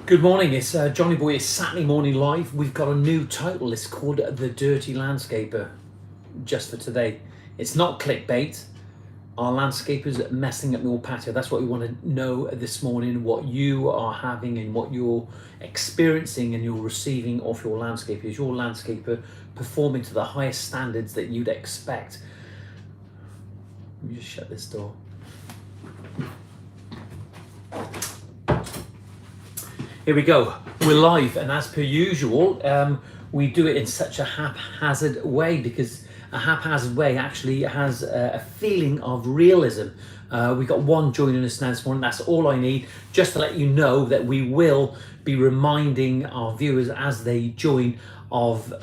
Good morning, it's Johnny Boy. It's Saturday Morning Live. We've got a new title. It's called The Dirty Landscaper, just for today. It's not clickbait. Our landscapers messing up your patio. That's what we want to know this morning, what you are having and what you're experiencing and you're receiving off your landscaper. Is your landscaper performing to the highest standards that you'd expect? Let me just shut this door. Here we go, we're live, and as per usual, we do it in such a haphazard way because a haphazard way actually has a feeling of realism. We got one joining us now this morning. That's all I need, just to let you know that we will be reminding our viewers as they join of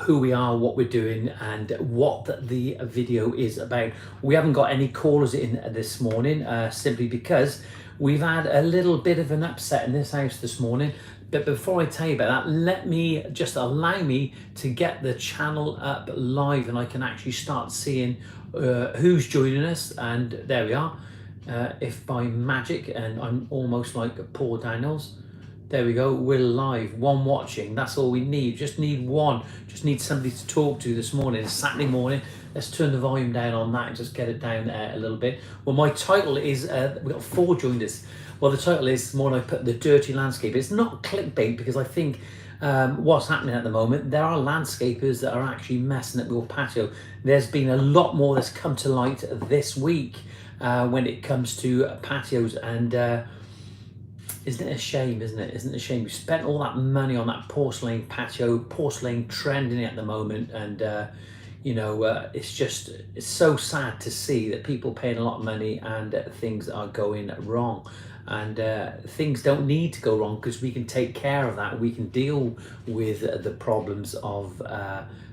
who we are, what we're doing, and what the video is about. We haven't got any callers in this morning, simply because we've had a little bit of an upset in this house this morning. But before I tell you about that, allow me to get the channel up live, and I can actually start seeing who's joining us. And there we are. If by magic, and I'm almost like Paul Daniels, there we go, we're live. One watching, that's all we need. Just need one. Just need somebody to talk to this morning. It's Saturday morning. Let's turn the volume down on that and just get it down a little bit. Well, my title is, we've got four joined us. Well, the title is, more I put, The Dirty Landscape. It's not clickbait because I think what's happening at the moment, there are landscapers that are actually messing up your patio. There's been a lot more that's come to light this week when it comes to patios, and isn't it a shame, isn't it? Isn't it a shame? We spent all that money on that porcelain patio, porcelain trending at the moment, and it's so sad to see that people paying a lot of money and things are going wrong. And things don't need to go wrong because we can take care of that. We can deal with the problems of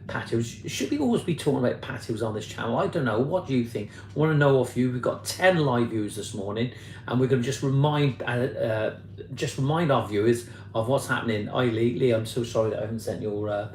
patios. Should we always be talking about patios on this channel? I don't know. What do you think? I want to know off you. We've got 10 live viewers this morning, and we're going to just remind our viewers of what's happening. Lee, I'm so sorry that I haven't sent your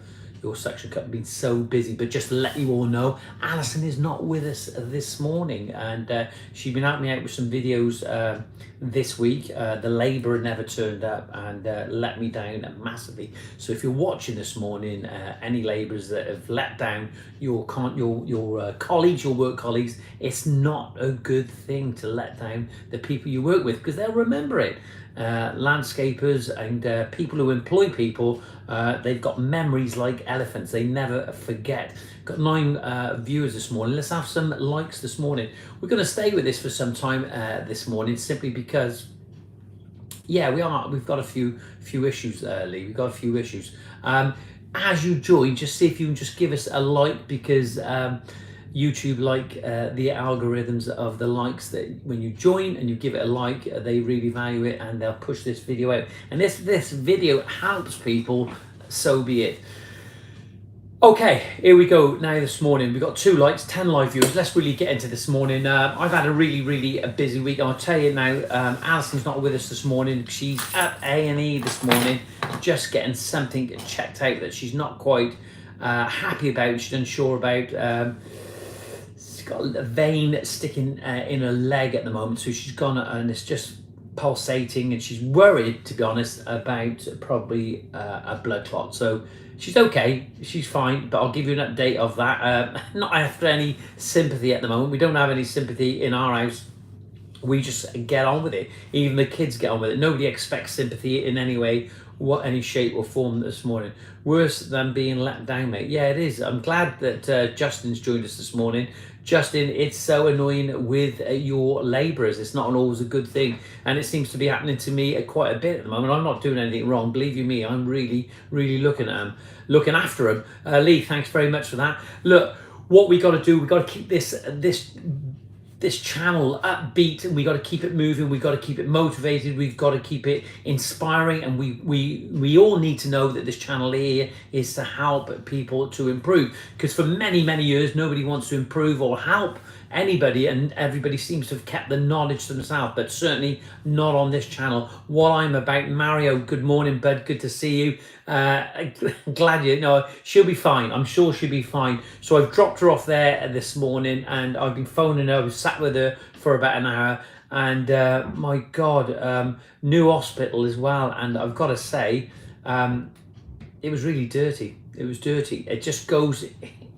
section cut. I've been so busy, but just to let you all know, Alison is not with us this morning, and she's been helping me out with some videos this week. The labourer never turned up and let me down massively. So if you're watching this morning, any labourers that have let down your colleagues, your work colleagues, it's not a good thing to let down the people you work with, because they'll remember it. Landscapers and people who employ people, they've got memories like elephants. They never forget. Got 9 viewers this morning. Let's have some likes this morning. We're going to stay with this for some time this morning, simply because we've got a few issues, Lee. We've got a few issues. As you join, just see if you can just give us a like, because YouTube like the algorithms of the likes, that when you join and you give it a like, they really value it, and they'll push this video out. And if this video helps people, so be it. Okay, here we go. Now this morning we've got 2 likes, 10 live viewers. Let's really get into this morning. I've had a really busy week. I'll tell you now, Alison's not with us this morning. She's at A&E this morning, just getting something checked out that she's not quite happy about. She's unsure about. She's got a vein sticking in her leg at the moment, so she's gone and it's just pulsating, and she's worried, to be honest, about probably a blood clot. So she's okay, she's fine, but I'll give you an update of that. Not after any sympathy at the moment. We don't have any sympathy in our house. We just get on with it. Even the kids get on with it. Nobody expects sympathy in any way, any shape or form this morning. Worse than being let down, mate. Yeah, it is. I'm glad that Justin's joined us this morning. Justin, it's so annoying with your labourers. It's not always a good thing, and it seems to be happening to me quite a bit at the moment. I'm not doing anything wrong, believe you me. I'm really looking at them, looking after them. Lee, thanks very much for that. Look, what we got to do, we got to keep this channel upbeat, and we got to keep it moving. We got to keep it motivated. We've got to keep it inspiring, and we all need to know that this channel here is to help people to improve, because for many years nobody wants to improve or help anybody, and everybody seems to have kept the knowledge to themselves, but certainly not on this channel. What I'm about. Mario, good morning, bud, good to see you. Glad you know, she'll be fine. I'm sure she'll be fine. So I've dropped her off there this morning, and I've been phoning her. I've sat with her for about an hour, and my God, new hospital as well. And I've got to say, it was really dirty. It was dirty. It just goes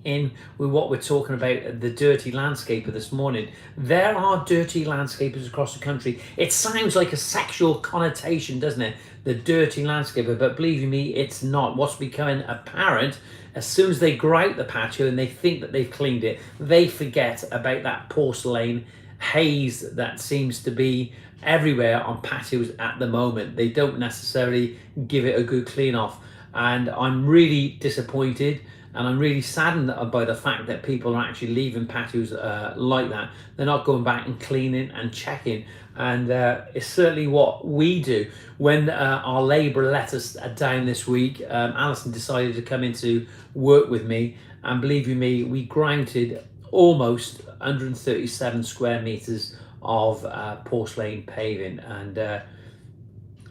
in with what we're talking about, the dirty landscaper this morning. There are dirty landscapers across the country. It sounds like a sexual connotation, doesn't it? The dirty landscaper, but believe me, it's not. What's becoming apparent, as soon as they grout the patio and they think that they've cleaned it, they forget about that porcelain haze that seems to be everywhere on patios at the moment. They don't necessarily give it a good clean off. And I'm really disappointed, and I'm really saddened by the fact that people are actually leaving patios like that. They're not going back and cleaning and checking. And it's certainly what we do. When our labourer let us down this week, Alison decided to come into work with me. And believe you me, we grounded almost 137 square metres of porcelain paving. And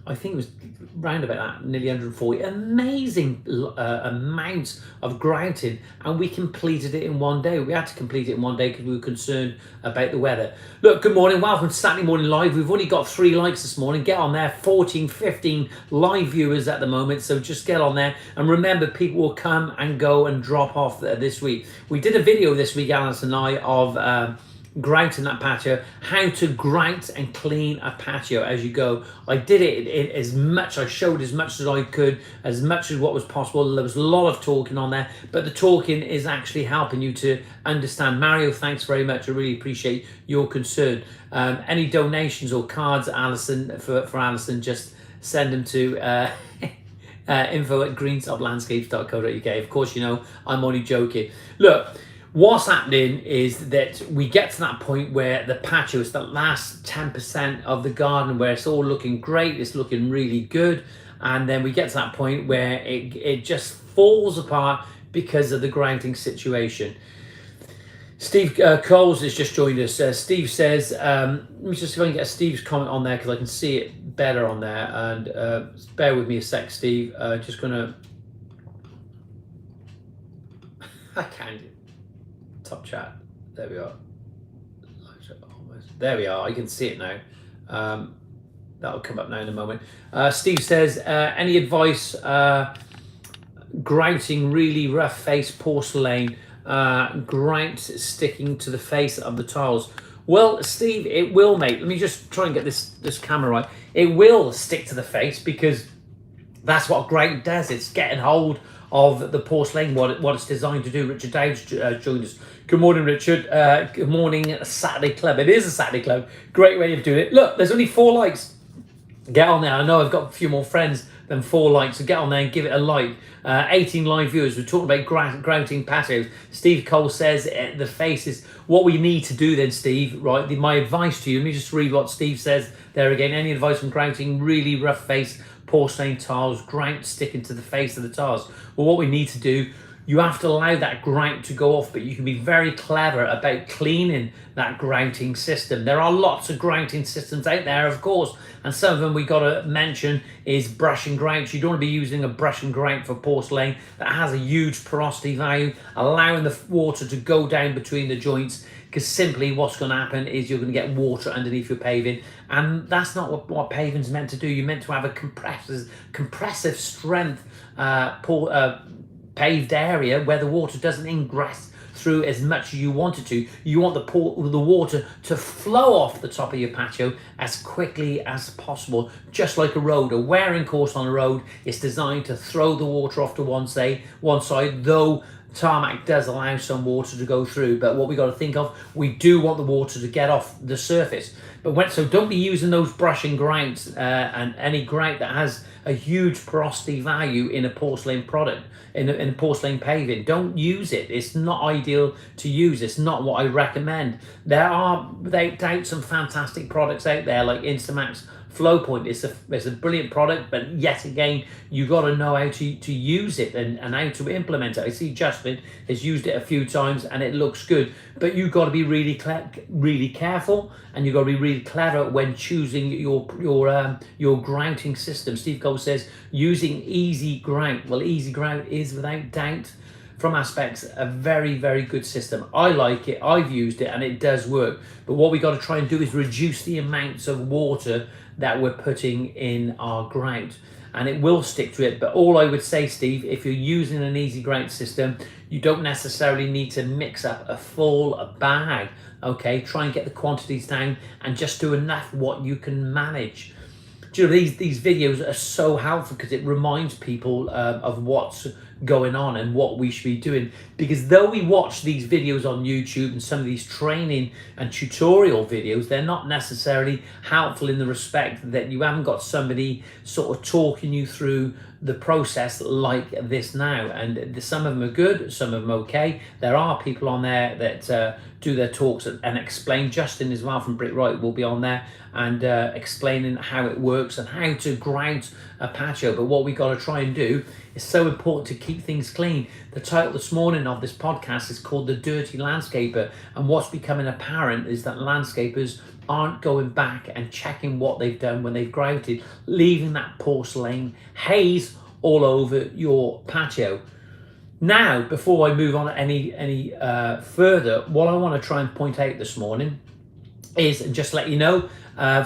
I think it was round about that, nearly 140. Amazing amounts of grouting, and we completed it in one day. We had to complete it in one day because we were concerned about the weather. Look, good morning, welcome to Saturday Morning Live. We've only got 3 likes this morning. Get on there, 14, 15 live viewers at the moment, so just get on there. And remember, people will come and go and drop off this week. We did a video this week, Alice and I, of grouting that patio, how to grout and clean a patio as you go. I did it as much, I showed as much as I could, as much as what was possible. There was a lot of talking on there, but the talking is actually helping you to understand. Mario, thanks very much. I really appreciate your concern. Any donations or cards, Alison, for Alison, just send them to info@greentoplandscapes.co.uk. Of course, you know, I'm only joking. Look, what's happening is that we get to that point where the patio is the last 10% of the garden where it's all looking great, it's looking really good, and then we get to that point where it just falls apart because of the grouting situation. Steve Coles has just joined us. Steve says, let me just see if I can get Steve's comment on there because I can see it better on there, and bear with me a sec, Steve. Just gonna, I can't. Top chat. There we are. There we are. I can see it now. That'll come up now in a moment. Steve says, any advice grouting really rough face porcelain, grout sticking to the face of the tiles? Well, Steve, it will, mate. Let me just try and get this camera right. It will stick to the face because that's what grout does. It's getting hold of the porcelain, what it's designed to do. Richard Dowd's joined us. Good morning, Richard. Good morning, Saturday Club. It is a Saturday Club. Great way of doing it. Look, there's only 4 likes. Get on there. I know I've got a few more friends than 4 likes, so get on there and give it a like. 18 live viewers. We're talking about grouting patios. Steve Cole says the face is what we need to do then, Steve. Right, my advice to you, let me just read what Steve says there again. Any advice on grouting really rough face porcelain tiles, grout sticking to the face of the tiles? Well, what we need to do, you have to allow that grout to go off, but you can be very clever about cleaning that grouting system. There are lots of grouting systems out there, of course, and some of them we got to mention is brush and grout. You don't want to be using a brush and grout for porcelain. That has a huge porosity value, allowing the water to go down between the joints, because simply what's going to happen is you're going to get water underneath your paving, and that's not what paving's meant to do. You're meant to have a compressive strength paved area where the water doesn't ingress through as much as you want it to. You want the water to flow off the top of your patio as quickly as possible, just like a road. A wearing course on a road is designed to throw the water off to one side, though tarmac does allow some water to go through. But what we got to think of, we do want the water to get off the surface. So don't be using those brush and grouts and any grout that has a huge porosity value in a porcelain product, in a porcelain paving. Don't use it. It's not ideal to use. It's not what I recommend. There are, without doubt, some fantastic products out there like Instamax Flow Point. It's a brilliant product, but yet again, you got to know how to use it and how to implement it. I see Justin has used it a few times and it looks good, but you've got to be really careful, and you've got to be really clever when choosing your grouting system. Steve Cole says using easy grout. Well, easy grout is without doubt from aspects, a very, very good system. I like it, I've used it, and it does work. But what we got to try and do is reduce the amounts of water that we're putting in our grout, and it will stick to it. But all I would say, Steve, if you're using an easy grout system, you don't necessarily need to mix up a full bag. Okay, try and get the quantities down and just do enough what you can manage. Do you know, these videos are so helpful because it reminds people of what's going on and what we should be doing. Because though we watch these videos on YouTube and some of these training and tutorial videos, they're not necessarily helpful in the respect that you haven't got somebody sort of talking you through the process like this now. And some of them are good, some of them okay. There are people on there that do their talks and explain. Justin as well from Brick Right will be on there and explaining how it works and how to grout a patio. But what we got to try and do is so important to keep things clean. The title this morning of this podcast is called The Dirty Landscaper, and what's becoming apparent is that landscapers aren't going back and checking what they've done when they've grouted, leaving that porcelain haze all over your patio. Now, before I move on any further, what I want to try and point out this morning is, and just let you know,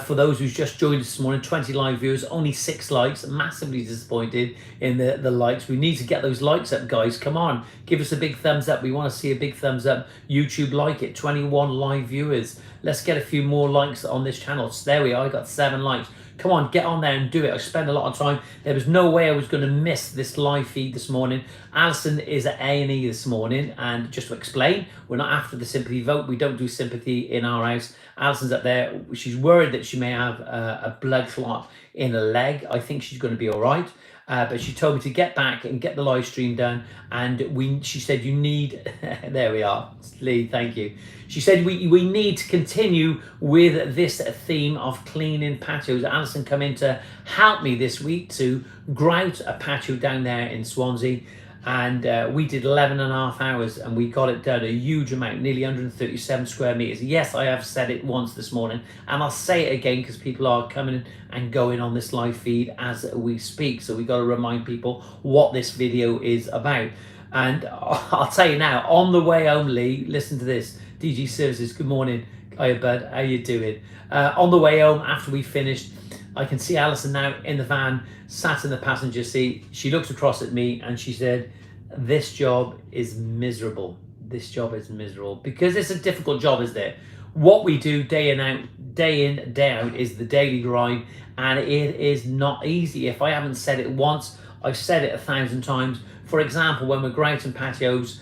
for those who's just joined us this morning, 20 live viewers, only 6 likes. Massively disappointed in the likes. We need to get those likes up, guys. Come on, give us a big thumbs up. We want to see a big thumbs up. YouTube like it. 21 live viewers. Let's get a few more likes on this channel. So there we are. I got 7 likes. Come on, get on there and do it. I spend a lot of time. There was no way I was going to miss this live feed this morning. Alison is at A&E this morning, and just to explain, we're not after the sympathy vote. We don't do sympathy in our house. Alison's up there. She's worried that she may have a blood clot in her leg. I think she's going to be all right. But she told me to get back and get the live stream done. And she said, you need, there we are, Lee, thank you. She said, we need to continue with this theme of cleaning patios. Alison come in to help me this week to grout a patio down there in Swansea. And we did 11.5 hours and we got it done, a huge amount, nearly 137 square meters. Yes, I have said it once this morning, and I'll say it again because people are coming and going on this live feed as we speak. So we got to remind people what this video is about. And I'll tell you now, on the way home, Lee, listen to this. DG Services, good morning. Hiya, bud, how you doing? On the way home, after we finished, I can see Alison now in the van, sat in the passenger seat. She looked across at me and she said, this job is miserable. This job is miserable because it's a difficult job, isn't it? What we do day in, day out is the daily grind, and it is not easy. If I haven't said it once, I've said it 1,000 times. For example, when we're grouting patios,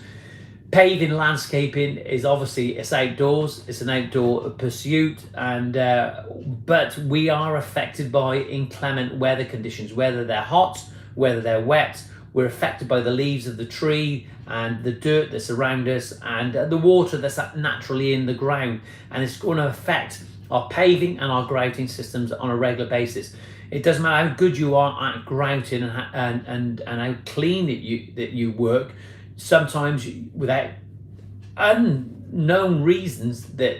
paving, landscaping is obviously, it's outdoors, it's an outdoor pursuit, and but we are affected by inclement weather conditions, whether they're hot, whether they're wet. We're affected by the leaves of the tree and the dirt that's around us and the water that's naturally in the ground, and it's going to affect our paving and our grouting systems on a regular basis. It doesn't matter how good you are at grouting and how clean that you work. Sometimes without unknown reasons that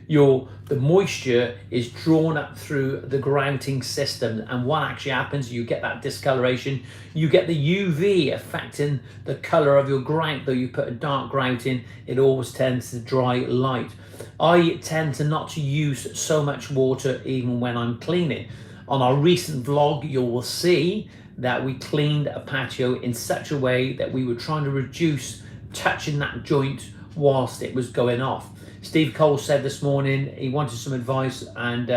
the moisture is drawn up through the grouting system, and what actually happens, you get that discoloration, you get the UV affecting the color of your grout. Though you put a dark grout in, it always tends to dry light. I tend to not to use so much water even when I'm cleaning. On our recent vlog, you will see that we cleaned a patio in such a way that we were trying to reduce touching that joint whilst it was going off. Steve Cole said this morning he wanted some advice, and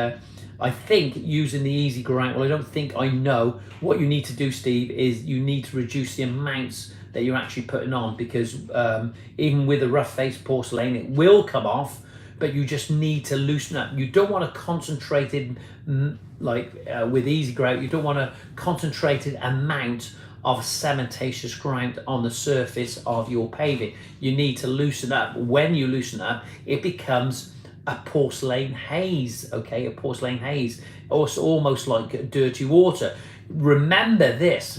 I think using the easy grout, well, I don't think, I know what you need to do, Steve, is you need to reduce the amounts that you're actually putting on, because even with a rough face porcelain, it will come off, but you just need to loosen up. You don't want a concentrated, with easy grout, you don't want a concentrated amount of cementatious grout on the surface of your paving. You need to loosen up. When you loosen up, it becomes a porcelain haze, okay? A porcelain haze, also almost like dirty water. Remember this,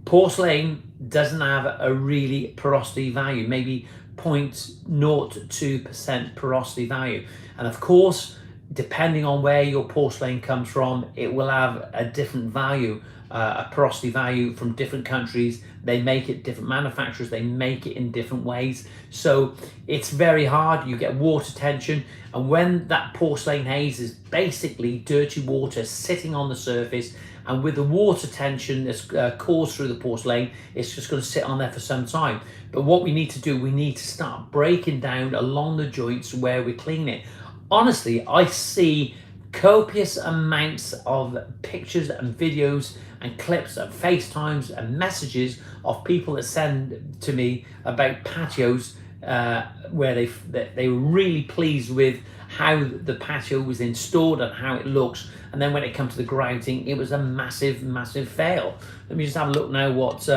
porcelain doesn't have a really porosity value, maybe 0.02% porosity value. And of course, depending on where your porcelain comes from, it will have a different value, a porosity value from different countries. They make it, different manufacturers, they make it in different ways. So it's very hard. You get water tension. And when that porcelain haze is basically dirty water sitting on the surface, and with the water tension that's caused through the porcelain, it's just going to sit on there for some time. But what we need to do, we need to start breaking down along the joints where we clean it. Honestly, I see copious amounts of pictures and videos and clips and FaceTimes and messages of people that send to me about patios where they were really pleased with how the patio was installed and how it looks, and then when it comes to the grouting, it was a massive fail. Let me just have a look now what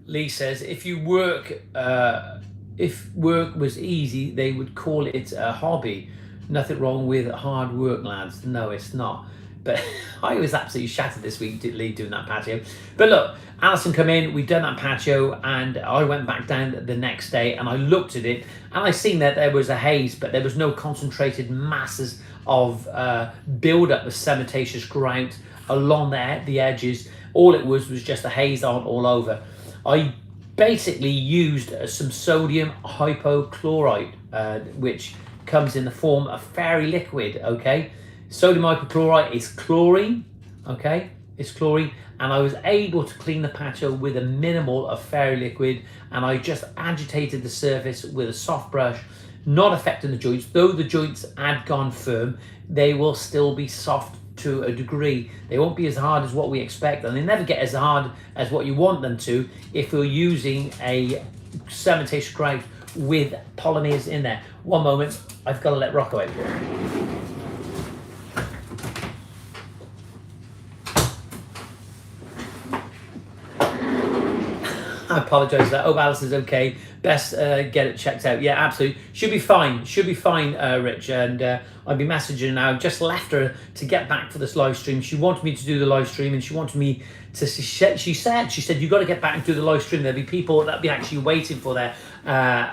Lee says. If work was easy, they would call it a hobby. Nothing wrong with hard work, lads. No, it's not. But I was absolutely shattered this week, Lee, doing that patio. But look, Alison come in, we've done that patio, and I went back down the next day and I looked at it, and I seen that there was a haze, but there was no concentrated masses of build-up of cementitious grout along the edges. All it was just a haze on all over. I basically used some sodium hypochlorite, which comes in the form of fairy liquid, okay? Sodium hypochlorite is chlorine, okay? It's chlorine, and I was able to clean the patio with a minimal of fairy liquid, and I just agitated the surface with a soft brush, not affecting the joints. Though the joints had gone firm, they will still be soft to a degree. They won't be as hard as what we expect, and they never get as hard as what you want them to if you're using a cementitious grout with polymers in there. One moment, I've got to let Rocco out. I apologise for that. Hope Alison's okay. Best get it checked out. Yeah, absolutely. Should be fine. Should be fine, Rich. And I'll be messaging her now. I've just left her to get back for this live stream. She wanted me to do the live stream, and she wanted me to. She said you got to get back and do the live stream. There'll be people that'll be actually waiting for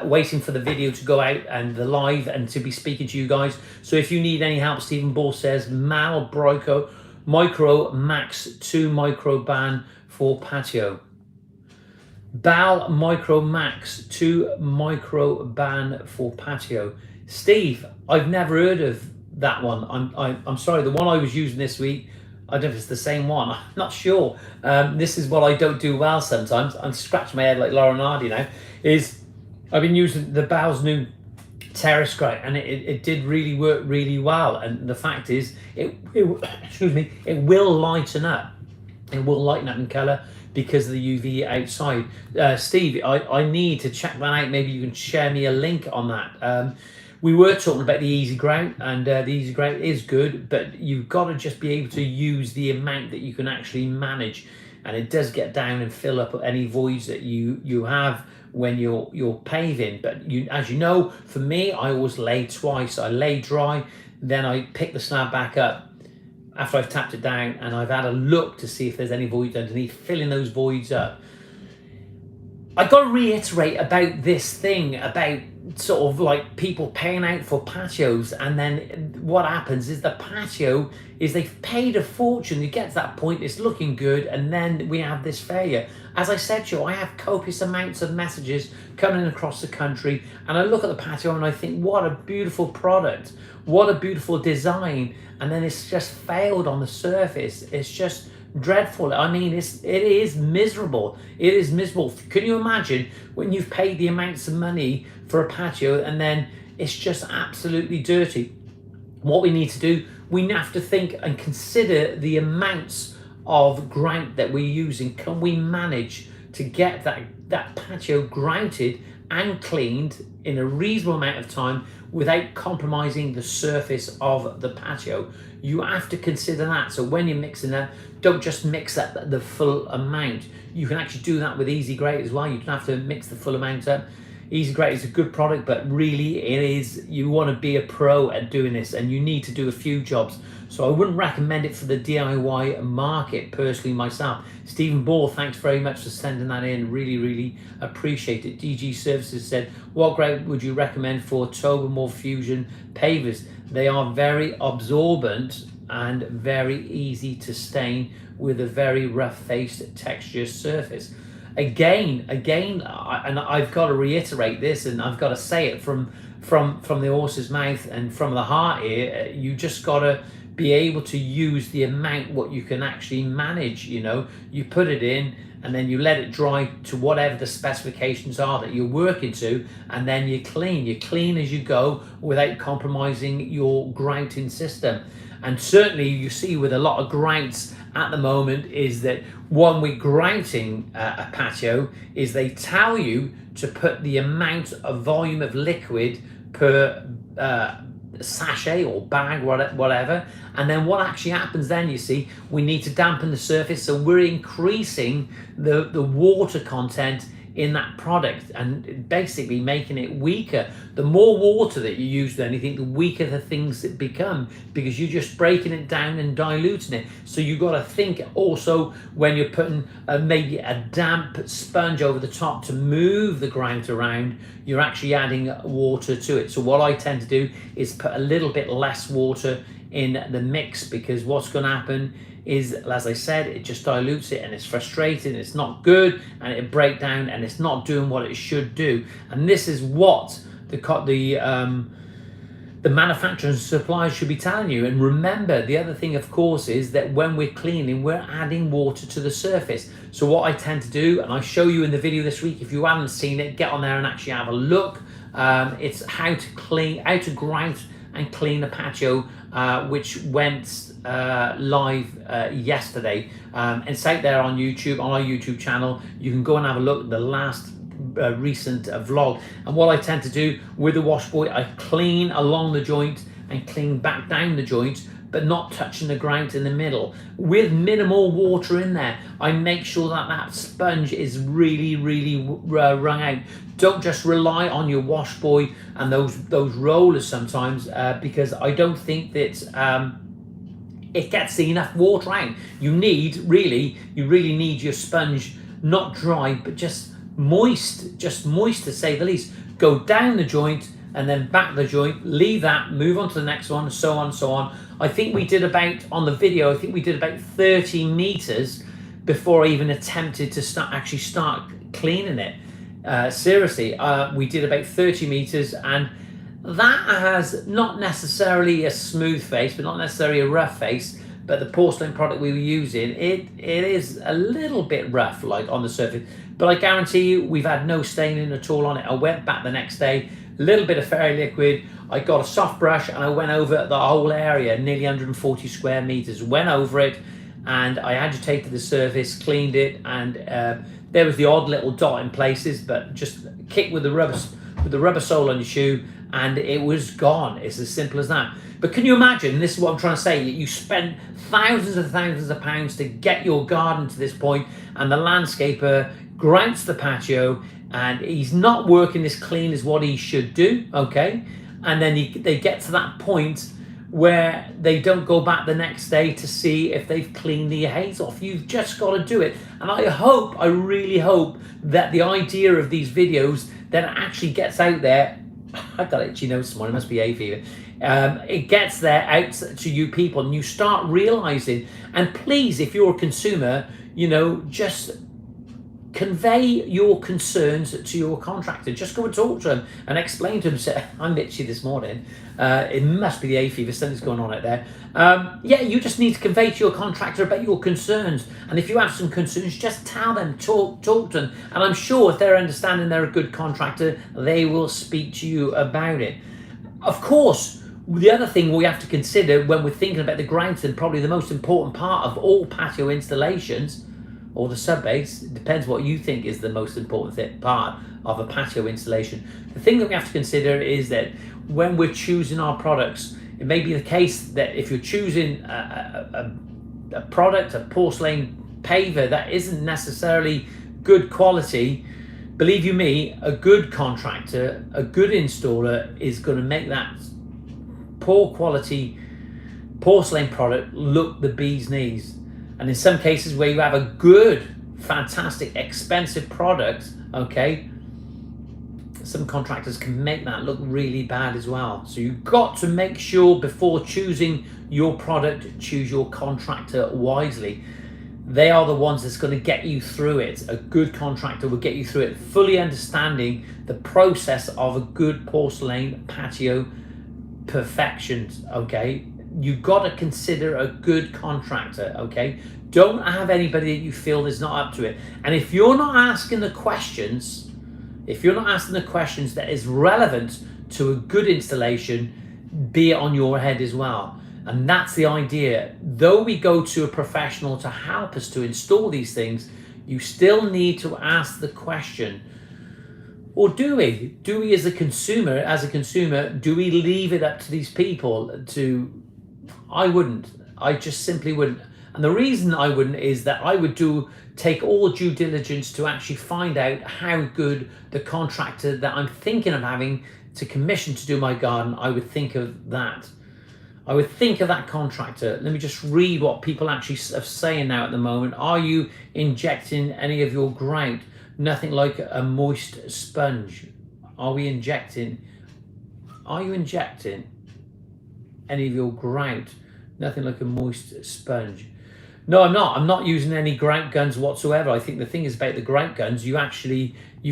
waiting for the video to go out and the live and to be speaking to you guys. So if you need any help, Stephen Ball says Mal Broco Micro Max 2 Micro Ban for patio. Bal Micro Max 2 Micro Ban for patio. Steve, I've never heard of that one. I'm sorry, the one I was using this week, I don't know if it's the same one. I'm not sure. This is what I don't do well sometimes. I'm scratching my head like Lauren Hardy now. I've been using the Bal's new Terrace Grout, and it did really work really well. And the fact is, excuse me, it will lighten up. It will lighten up in colour because of the UV outside. Steve, I need to check that out. Maybe you can share me a link on that. We were talking about the Easy Grout, and the Easy Grout is good, but you've got to just be able to use the amount that you can actually manage, and it does get down and fill up any voids that you have when you're paving. But as you know, for me, I always lay twice. I lay dry, then I pick the slab back up after I've tapped it down, and I've had a look to see if there's any voids underneath, filling those voids up. I got to reiterate about this thing about sort of like people paying out for patios, and then what happens is the patio is they've paid a fortune. You get to that point, it's looking good, and then we have this failure. As I said to you, I have copious amounts of messages coming across the country, and I look at the patio and I think, what a beautiful product, what a beautiful design, and then it's just failed on the surface. It's just dreadful. I mean, it is miserable. It is miserable. Can you imagine when you've paid the amounts of money for a patio and then it's just absolutely dirty? What we need to do, we have to think and consider the amounts of grout that we're using. Can we manage to get that patio grouted and cleaned in a reasonable amount of time without compromising the surface of the patio? You have to consider that. So when you're mixing that, don't just mix that the full amount. You can actually do that with Easy Grout as well. You don't have to mix the full amount up. He's great. It's a good product, but really it is, you want to be a pro at doing this, and you need to do a few jobs. So I wouldn't recommend it for the DIY market personally myself. Stephen Ball, thanks very much for sending that in. Really, really appreciate it. DG Services said, what grade would you recommend for Tobermoor Fusion pavers? They are very absorbent and very easy to stain with a very rough-faced texture surface. Again, and I've got to reiterate this, and I've got to say it from the horse's mouth and from the heart here. You just got to be able to use the amount what you can actually manage. You know, you put it in and then you let it dry to whatever the specifications are that you're working to, and then you clean as you go without compromising your grouting system. And certainly you see with a lot of grouts at the moment is that when we're grouting a patio is they tell you to put the amount of volume of liquid per sachet or bag, whatever, and then what actually happens then, you see, we need to dampen the surface, so we're increasing the water content in that product and basically making it weaker. The more water that you use to anything, the weaker the things that become, because you're just breaking it down and diluting it. So you've got to think also when you're putting maybe a damp sponge over the top to move the grout around, you're actually adding water to it. So what I tend to do is put a little bit less water in the mix, because what's going to happen is, as I said, it just dilutes it and it's frustrating, it's not good, and it break down and it's not doing what it should do. And this is what the manufacturers and suppliers should be telling you. And remember, the other thing, of course, is that when we're cleaning, we're adding water to the surface. So what I tend to do, and I show you in the video this week, if you haven't seen it, get on there and actually have a look. It's how to grout and clean a patio, which went live yesterday. It's out there on YouTube, on our YouTube channel. You can go and have a look at the last recent vlog. And what I tend to do with the wash boy, I clean along the joint and clean back down the joint, but not touching the grout in the middle. With minimal water in there, I make sure that that sponge is really, really wrung out. Don't just rely on your wash boy and those rollers sometimes, because I don't think that it gets enough water out. You really need your sponge not dry, but just moist to say the least. Go down the joint and then back the joint, leave that, move on to the next one, so on, so on. I think we did about, on the video, I think we did about 30 meters before I even attempted to start cleaning it. Seriously, we did about 30 meters, and that has not necessarily a smooth face, but not necessarily a rough face. But the porcelain product we were using, it is a little bit rough, like on the surface. But I guarantee you, we've had no staining at all on it. I went back the next day, a little bit of fairy liquid. I got a soft brush and I went over the whole area, nearly 140 square meters. Went over it, and I agitated the surface, cleaned it, and there was the odd little dot in places, but just kick with the rubber sole on your shoe, and it was gone. It's as simple as that. But can you imagine, this is what I'm trying to say, you spend thousands of pounds to get your garden to this point, and the landscaper grouts the patio, and he's not working as clean as what he should do, okay? And then they get to that point where they don't go back the next day to see if they've cleaned the haze off. You've just got to do it. And I really hope that the idea of these videos then actually gets out there. I got itchy nose this morning, it must be hay fever. It gets there out to you people, and you start realizing. And please, if you're a consumer, just convey your concerns to your contractor. Just go and talk to him and explain to him, say, I'm itchy this morning. It must be the hay fever, something's going on out there. Yeah, you just need to convey to your contractor about your concerns. And if you have some concerns, just tell them, talk to them. And I'm sure if they're understanding they're a good contractor, they will speak to you about it. Of course, the other thing we have to consider when we're thinking about the grounds, and probably the most important part of all patio installations, or the sub-base, it depends what you think is the most important part of a patio installation. The thing that we have to consider is that when we're choosing our products, it may be the case that if you're choosing a product, a porcelain paver that isn't necessarily good quality, Believe you me, a good contractor, a good installer is going to make that poor quality porcelain product look the bee's knees. And in some cases where you have a good, fantastic, expensive product, okay, some contractors can make that look really bad as well. So you've got to make sure before choosing your product, choose your contractor wisely. They are the ones that's going to get you through it. A good contractor will get you through it, fully understanding the process of a good porcelain patio perfections, okay? You've got to consider a good contractor, okay? Don't have anybody that you feel is not up to it. And if you're not asking the questions, that is relevant to a good installation, be it on your head as well. And that's the idea. Though we go to a professional to help us to install these things, you still need to ask the question. Or do we? Do we as a consumer, do we leave it up to these people to... I wouldn't. I just simply wouldn't. And the reason I wouldn't is that I would take all due diligence to actually find out how good the contractor that I'm thinking of having to commission to do my garden, I would think of that. I would think of that contractor. Let me just read what people actually are saying now at the moment. Are you injecting any of your grout? Nothing like a moist sponge. Are you injecting any of your grout? Nothing like a moist sponge. No, I'm not. I'm not using any grout guns whatsoever. I think the thing is about the grout guns, you've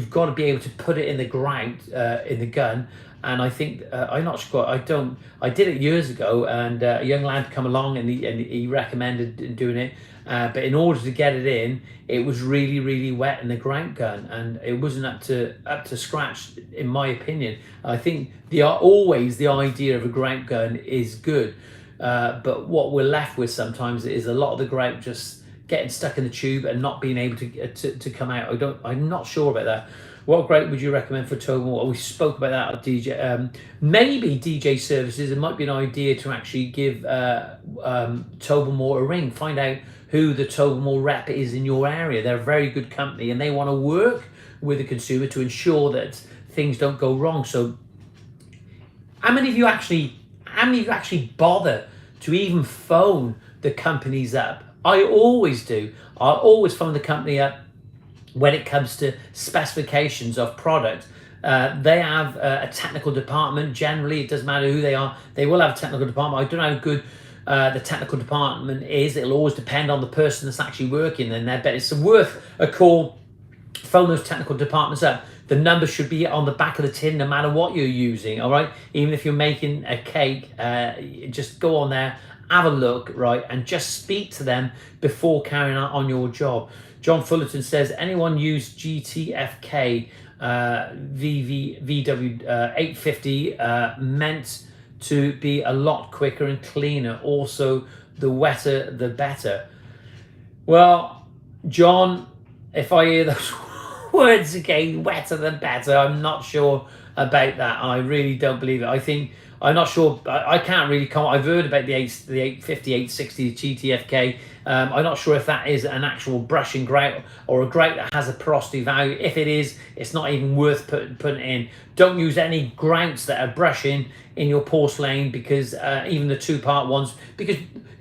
got to be able to put it in the grout, in the gun. And I think, I'm not sure, I did it years ago, and a young lad come along and he recommended doing it. But in order to get it in, it was really, really wet in the grout gun, and it wasn't up to scratch, in my opinion. I think always the idea of a grout gun is good. But what we're left with sometimes is a lot of the grout just getting stuck in the tube and not being able to come out. I'm not sure about that. What grout would you recommend for Tobermoor? We spoke about that at DJ. Maybe DJ Services, it might be an idea to actually give Tobermoor a ring. Find out who the Tobermoor rep is in your area. They're a very good company and they want to work with the consumer to ensure that things don't go wrong. So how many of you actually bother to even phone the companies up? I always do. I always phone the company up when it comes to specifications of product. They have a technical department. Generally, it doesn't matter who they are. They will have a technical department. I don't know how good the technical department is. It'll always depend on the person that's actually working in there. But it's worth a call. Phone those technical departments up. The number should be on the back of the tin no matter what you're using, all right? Even if you're making a cake, just go on there, have a look, right? And just speak to them before carrying on your job. John Fullerton says, anyone use GTFK VW 850 meant to be a lot quicker and cleaner. Also, the wetter, the better. Well, John, if I hear those words again, wetter the better, I'm not sure about that. I really don't believe it. I'm not sure. I can't really comment. I've heard about the 850, 860 GTFK. I'm not sure if that is an actual brushing grout or a grout that has a porosity value. If it is, it's not even worth putting in. Don't use any grouts that are brushing in your porcelain, because even the two-part ones, because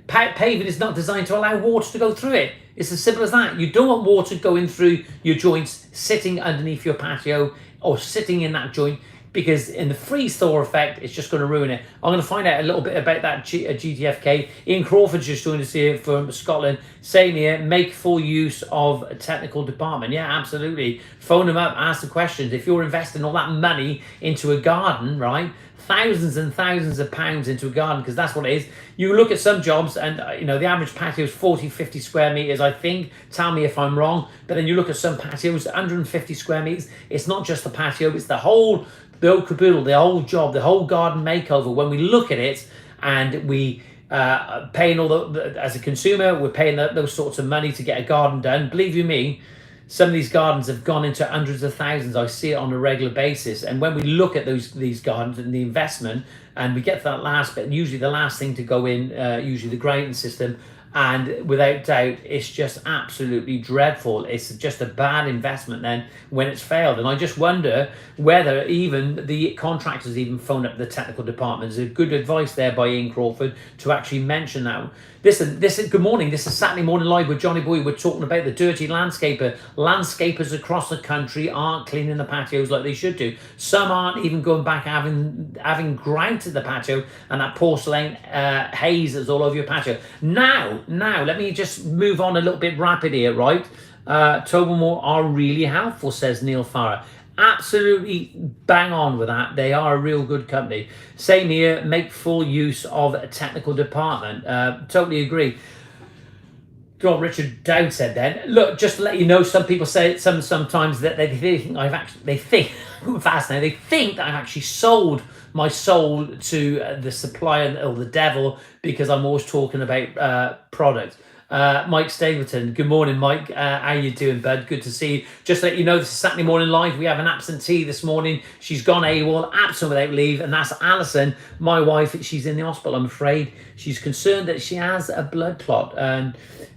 paving is not designed to allow water to go through it. It's as simple as that. You don't want water going through your joints, sitting underneath your patio or sitting in that joint, because in the freeze-thaw effect, it's just going to ruin it. I'm going to find out a little bit about that GTFK. Ian Crawford's just joined us here from Scotland. Same here, make full use of a technical department. Yeah, absolutely. Phone them up, ask the questions. If you're investing all that money into a garden, right, thousands and thousands of pounds into a garden, because that's what it is. You look at some jobs and, the average patio is 40, 50 square meters, I think. Tell me if I'm wrong. But then you look at some patios, 150 square meters. It's not just the patio, it's the whole caboodle, the whole job, the whole garden makeover. When we look at it and we paying as a consumer, we're paying those sorts of money to get a garden done. Believe you me, some of these gardens have gone into hundreds of thousands. I see it on a regular basis. And when we look at these gardens and the investment, and we get to that last bit, usually the last thing to go in, usually the grading system, And without doubt, it's just absolutely dreadful. It's just a bad investment then when it's failed. And I just wonder whether even the contractors even phone up the technical department. There's a good advice there by Ian Crawford to actually mention that. Listen, good morning. This is Saturday Morning Live with Johnny Boy. We're talking about the dirty landscaper. Landscapers across the country aren't cleaning the patios like they should do. Some aren't even going back having granted the patio and that porcelain haze is all over your patio. Now, let me just move on a little bit rapid here, right? Tobermoor are really helpful, says Neil Farrer. Absolutely bang on with that. They are a real good company. Same here, make full use of a technical department. Totally agree. What Richard Dowd said then. Look, just to let you know, some people say sometimes that they think they think that I've actually sold my soul to the supplier or the devil because I'm always talking about product. Mike Stapleton, good morning, Mike. How you doing, bud? Good to see you. Just to let you know, this is Saturday Morning Live. We have an absentee this morning. She's gone AWOL, absent without leave, and that's Alison, my wife. She's in the hospital, I'm afraid. She's concerned that she has a blood clot.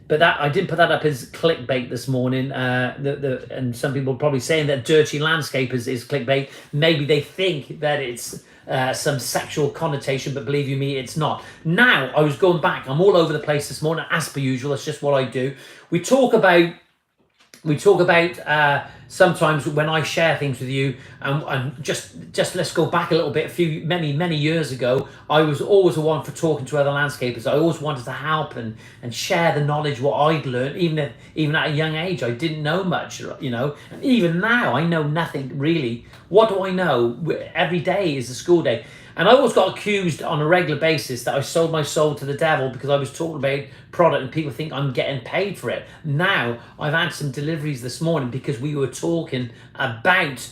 But that I didn't put that up as clickbait this morning. And some people are probably saying that dirty landscapers is clickbait. Maybe they think that it's some sexual connotation, but believe you me, it's not. Now, I was going back. I'm all over the place this morning, as per usual. That's just what I do. We talk about sometimes when I share things with you, and just let's go back a little bit. Many years ago, I was always the one for talking to other landscapers. I always wanted to help and share the knowledge what I'd learned, even at a young age. I didn't know much, you know. And even now, I know nothing really. What do I know? Every day is a school day. And I always got accused on a regular basis that I sold my soul to the devil because I was talking about product and people think I'm getting paid for it. Now, I've had some deliveries this morning because we were talking about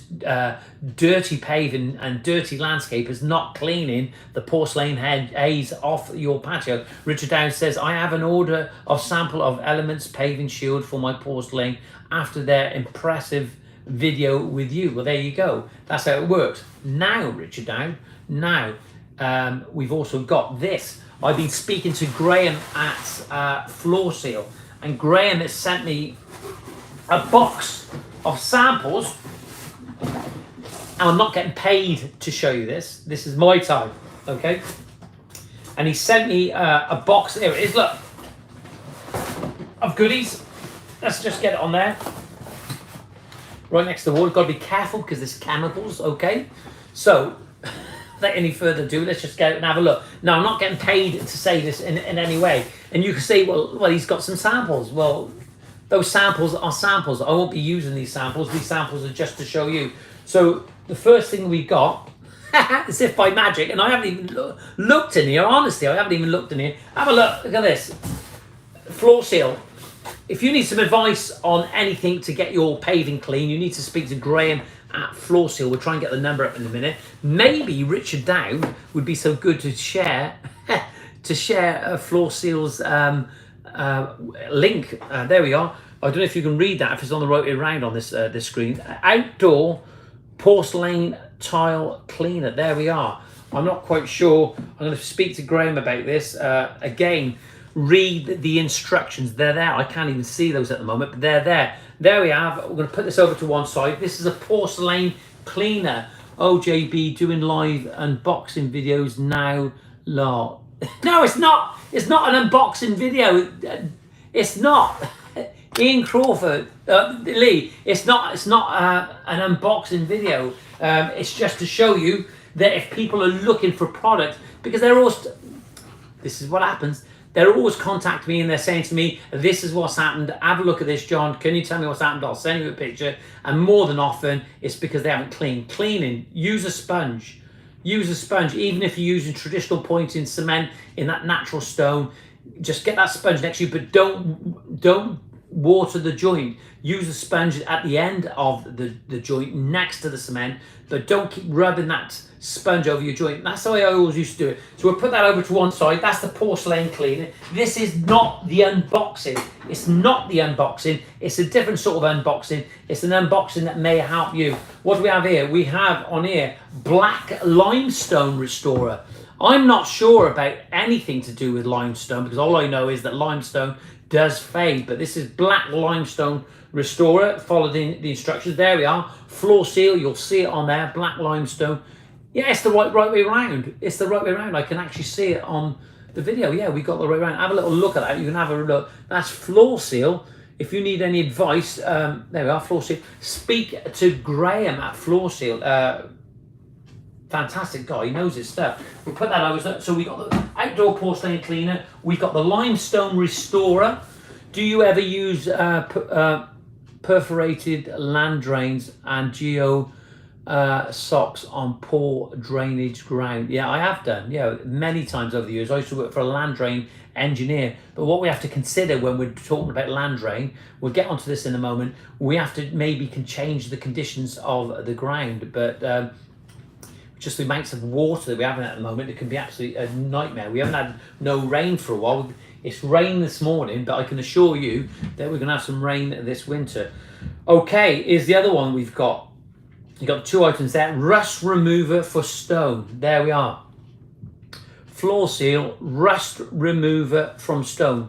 dirty paving and dirty landscapers not cleaning the porcelain haze off your patio. Richard Dowd says, I have an order of sample of Elements Paving Shield for my porcelain after their impressive video with you. Well, there you go. That's how it works. Now, Richard Dowd, we've also got this. I've been speaking to Graham at Floor Seal, and Graham has sent me a box of samples. And I'm not getting paid to show you this. This is my time, okay? And he sent me a box. Here it is, look, of goodies. Let's just get it on there. Right next to the wall. You've got to be careful because there's chemicals, okay? So, without any further ado, let's just go and have a look. Now, I'm not getting paid to say this in any way. And you can say, well, he's got some samples. Well, those samples are samples. I won't be using these samples. These samples are just to show you. So, the first thing we got, as if by magic, and I haven't even looked in here, honestly, I haven't even looked in here. Have a look at this. Floor Seal. If you need some advice on anything to get your paving clean, you need to speak to Graham at Floor Seal. We'll try and get the number up in a minute. Maybe Richard Dowd would be so good to share Floor Seal's link. There we are. I don't know if you can read that, if it's on the right way around on this screen. Outdoor porcelain tile cleaner. There we are. I'm not quite sure. I'm going to speak to Graham about this. Again, read the instructions. They're there. I can't even see those at the moment, but they're there. There we have. We're going to put this over to one side. This is a porcelain cleaner. OJB doing live unboxing videos now. Lol. No, it's not. It's not an unboxing video. It's not. Ian Crawford, Lee. It's not an unboxing video. It's just to show you that if people are looking for product, because they're always. This is what happens. They're always contacting me and they're saying to me, this is what's happened. Have a look at this, John. Can you tell me what's happened? I'll send you a picture. And more than often, it's because they haven't cleaned. Cleaning, use a sponge. Use a sponge. Even if you're using traditional pointing cement in that natural stone, just get that sponge next to you, but don't water the joint. Use a sponge at the end of the joint next to the cement, but don't keep rubbing that sponge over your joint. That's the way I always used to do it. So we'll put that over to one side. That's the porcelain cleaner. This is not the unboxing. It's not the unboxing. It's a different sort of unboxing. It's an unboxing that may help you. What do we have here? We have on here black limestone restorer. I'm not sure about anything to do with limestone, because all I know is that limestone does fade. But this is black limestone restorer. Followed the instructions. There we are. Floor seal. You'll see it on there. Black limestone. Yeah, it's the right way around. It's the right way around. I can actually see it on the video. Yeah, we got the right way around. Have a little look at that. You can have a look. That's floor seal. If you need any advice, there we are, Floor Seal. Speak to Graham at Floor Seal. Fantastic guy, he knows his stuff. We'll put that over. So we got the outdoor porcelain cleaner. We've got the limestone restorer. Do you ever use perforated land drains and geo socks on poor drainage ground? Yeah, I have done. Yeah, many times over the years. I used to work for a land drain engineer. But what we have to consider when we're talking about land drain, we'll get onto this in a moment, we have to maybe can change the conditions of the ground. But just the amounts of water that we have at the moment, it can be absolutely a nightmare. We haven't had no rain for a while. It's rained this morning, but I can assure you that we're going to have some rain this winter. Okay, here's the other one we've got. You've got 2 items there. Rust remover for stone. There we are. Floor seal, rust remover from stone.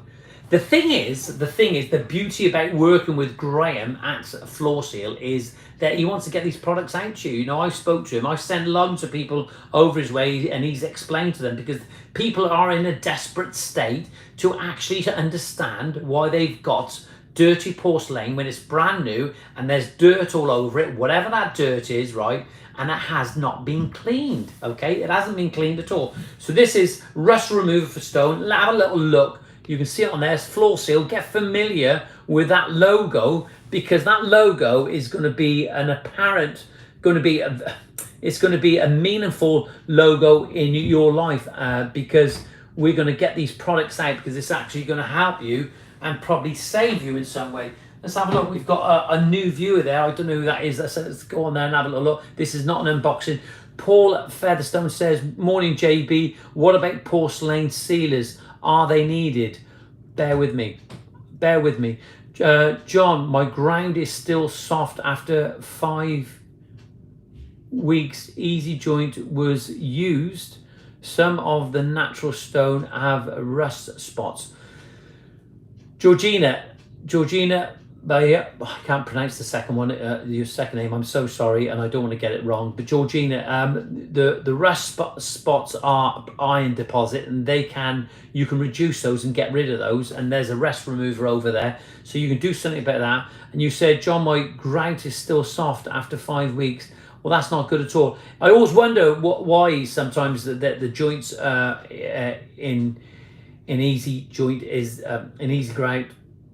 The thing is, the beauty about working with Graham at Floor Seal is that he wants to get these products out to you. You know, I spoke to him. I sent loads of people over his way, and he's explained to them, because people are in a desperate state to actually understand why they've got dirty porcelain when it's brand new and there's dirt all over it, whatever that dirt is, right? And it has not been cleaned, okay? It hasn't been cleaned at all. So this is rust remover for stone. Have a little look. You can see it on there. It's Floor Seal. Get familiar with that logo, because that logo is going to be an apparent, it's going to be a meaningful logo in your life, because we're going to get these products out, because it's actually going to help you and probably save you in some way. Let's have a look. We've got a new viewer there. I don't know who that is. Let's go on there and have a little look. This is not an unboxing. Paul Featherstone says, morning JB, what about porcelain sealers? Are they needed? Bear with me. Bear with me. John, my ground is still soft after 5 weeks. Easy joint was used. Some of the natural stone have rust spots. Georgina, I can't pronounce the second one, your second name. I'm so sorry, and I don't want to get it wrong. But Georgina, the rust spots are iron deposit, and you can reduce those and get rid of those. And there's a rust remover over there, so you can do something about that. And you said, John, my grout is still soft after 5 weeks. Well, that's not good at all. I always wonder why sometimes the joints in easy joint is an easy grout.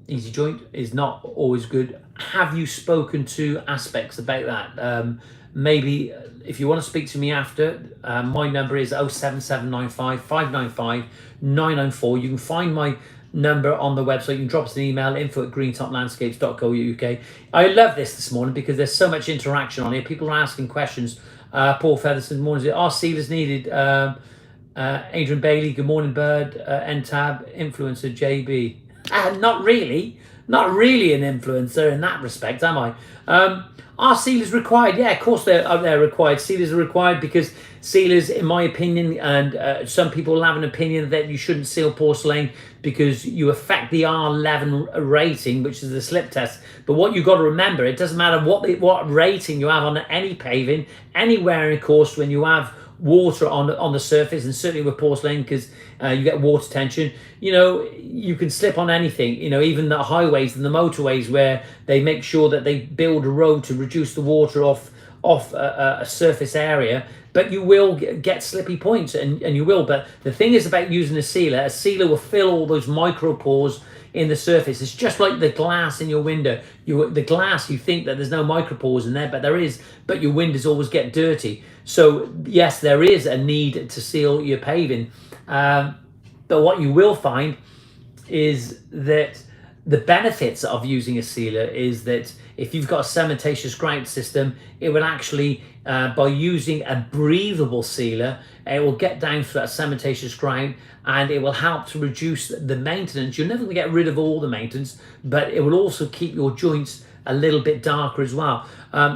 Easy joint is not always good. Have you spoken to Aspects about that? Maybe if you want to speak to me after, my number is 07795 595 994. You can find my number on the website. You can drop us an email, info@greentoplandscapes.co.uk. I love this morning because there's so much interaction on here. People are asking questions. Paul Featherstone, morning. Are sealers needed? Adrian Bailey, good morning, Bird. NTAB, influencer JB. Not really an influencer in that respect, am I? Are sealers required? Yeah, of course they're required. Sealers are required because sealers, in my opinion, and some people will have an opinion that you shouldn't seal porcelain because you affect the R11 rating, which is the slip test. But what you've got to remember, it doesn't matter what rating you have on any paving, anywhere in course, when you have water on the surface, and certainly with porcelain, because you get water tension, you can slip on anything, even the highways and the motorways, where they make sure that they build a road to reduce the water off a surface area, but you will get slippy points, and you will. But the thing is about using a sealer will fill all those micro pores in the surface. It's just like the glass in your window. The glass, you think that there's no micropores in there, but there is, but your windows always get dirty. So yes, there is a need to seal your paving. But what you will find is that the benefits of using a sealer is that if you've got a cementitious grout system, it will actually, by using a breathable sealer, it will get down to that cementitious grout, and it will help to reduce the maintenance. You're never going to get rid of all the maintenance, but it will also keep your joints a little bit darker as well.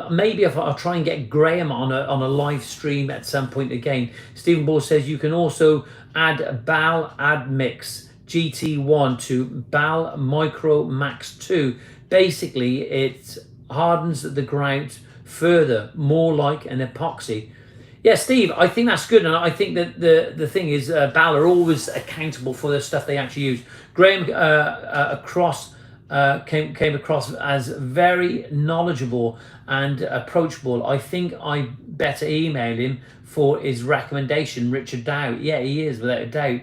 Maybe if I'll try and get Graham on a live stream at some point again. Stephen Ball says you can also add BAL Admix GT1 to BAL Micro Max 2. Basically, it hardens the grout further, more like an epoxy. Yeah, Steve, I think that's good, and I think that the thing is, BAL are always accountable for the stuff they actually use. Graham came across as very knowledgeable and approachable. I think I better email him for his recommendation, Richard Dow. Yeah, he is, without a doubt.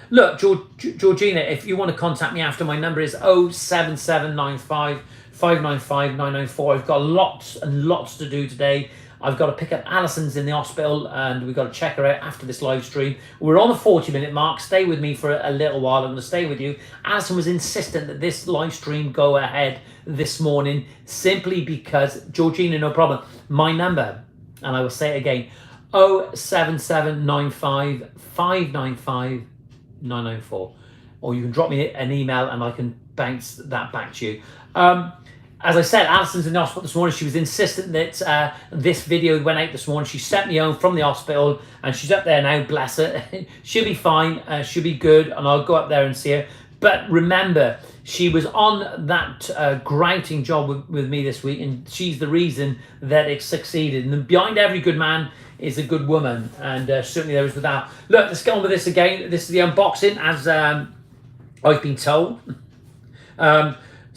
Look, Georgina, if you want to contact me after, my number is 07795 595 994. I've got lots and lots to do today. I've got to pick up Alison's in the hospital, and we've got to check her out after this live stream. We're on the 40-minute mark. Stay with me for a little while. I'm going to stay with you. Alison was insistent that this live stream go ahead this morning simply because, Georgina, no problem. My number, and I will say it again, 07795 595 994. Or you can drop me an email and I can bounce that back to you. As I said, Alison's in the hospital this morning. She was insistent that this video went out this morning. She sent me home from the hospital, and she's up there now, bless her. She'll be fine, she'll be good, and I'll go up there and see her. But remember, she was on that grouting job with me this week, and she's the reason that it succeeded. And behind every good man is a good woman, and certainly there is with that. Look, let's get on with this again. This is the unboxing, as I've been told.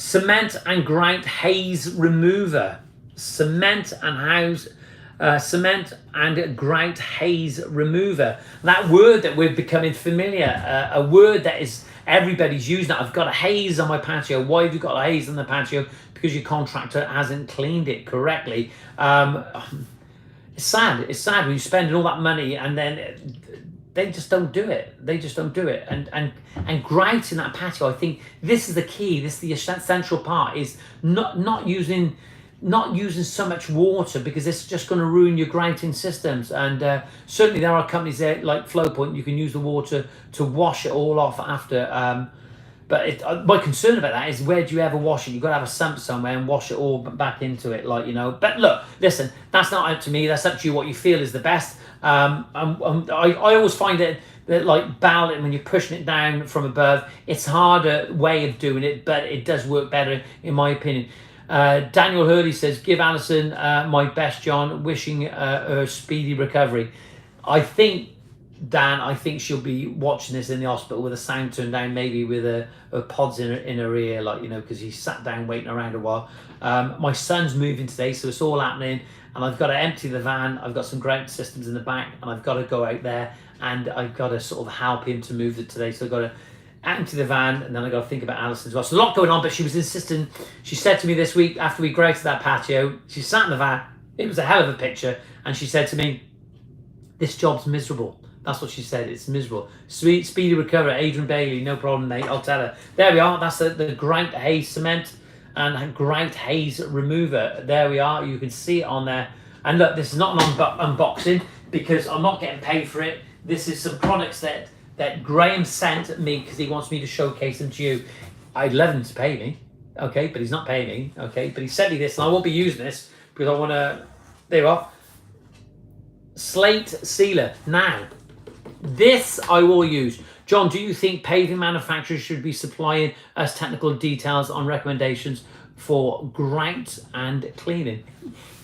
Cement and grout haze remover. Cement and grout haze remover. That word that we're becoming familiar, a word that is everybody's using it. I've got a haze on my patio. Why have you got a haze on the patio? Because your contractor hasn't cleaned it correctly. It's sad. It's sad when you're spending all that money and then they just don't do it. They just don't do it. And grout in that patio, I think this is the key. This is the essential part, is not using so much water, because it's just going to ruin your grouting systems. And certainly there are companies there like Flowpoint. You can use the water to wash it all off after. But my concern about that is, where do you ever wash it? You've got to have a sump somewhere and wash it all back into it, like, you know. But look, listen, that's not up to me. That's up to you, what you feel is the best. I always find that like BAL, when you're pushing it down from above, it's a harder way of doing it, but it does work better, in my opinion. Daniel Hurley says, give Alison my best, John, wishing her speedy recovery. I think, Dan, I think she'll be watching this in the hospital with the sound turned down, maybe with her pods in her ear, like, you know, because he sat down waiting around a while. My son's moving today, so it's all happening, and I've got to empty the van. I've got some grout systems in the back, and I've got to go out there, and I've got to sort of help him to move it today. So I've got to empty the van, and then I've got to think about Alison as well. So a lot going on, but she was insistent. She said to me this week, after we grouted that patio, she sat in the van. It was a hell of a picture, and she said to me, this job's miserable. That's what she said. It's miserable. Speedy recovery, Adrian Bailey. No problem, mate. I'll tell her. There we are. That's the grout haze cement and grout haze remover. There we are. You can see it on there. And look, this is not an unboxing, because I'm not getting paid for it. This is some products that Graham sent me because he wants me to showcase them to you. I'd love him to pay me, okay, but he's not paying me, okay. But he sent me this, and I won't be using this because I want to. There you are. Slate sealer. Now, this I will use. John, do you think paving manufacturers should be supplying us technical details on recommendations for grout and cleaning?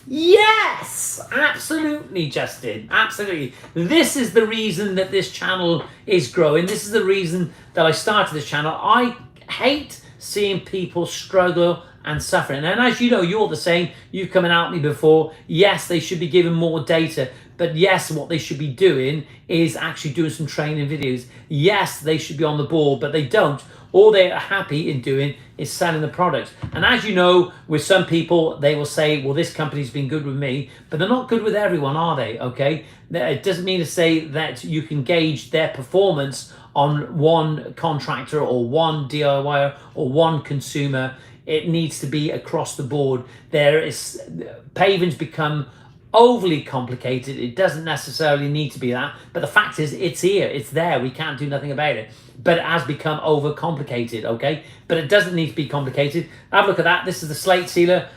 Yes, absolutely, Justin, absolutely. This is the reason that this channel is growing. This is the reason that I started this channel. I hate seeing people struggle and suffering. And as you know, you're the same. You've come and out me before. Yes, they should be given more data. But yes, what they should be doing is actually doing some training videos. Yes, they should be on the ball, but they don't. All they are happy in doing is selling the product. And as you know, with some people, they will say, well, this company's been good with me, but they're not good with everyone, are they? Okay. It doesn't mean to say that you can gauge their performance on one contractor or one DIYer or one consumer. It needs to be across the board. Paving's become overly complicated. It doesn't necessarily need to be that, but the fact is it's here, it's there, we can't do nothing about it. But it has become over complicated, okay? But it doesn't need to be complicated. Have a look at that. This is the slate sealer.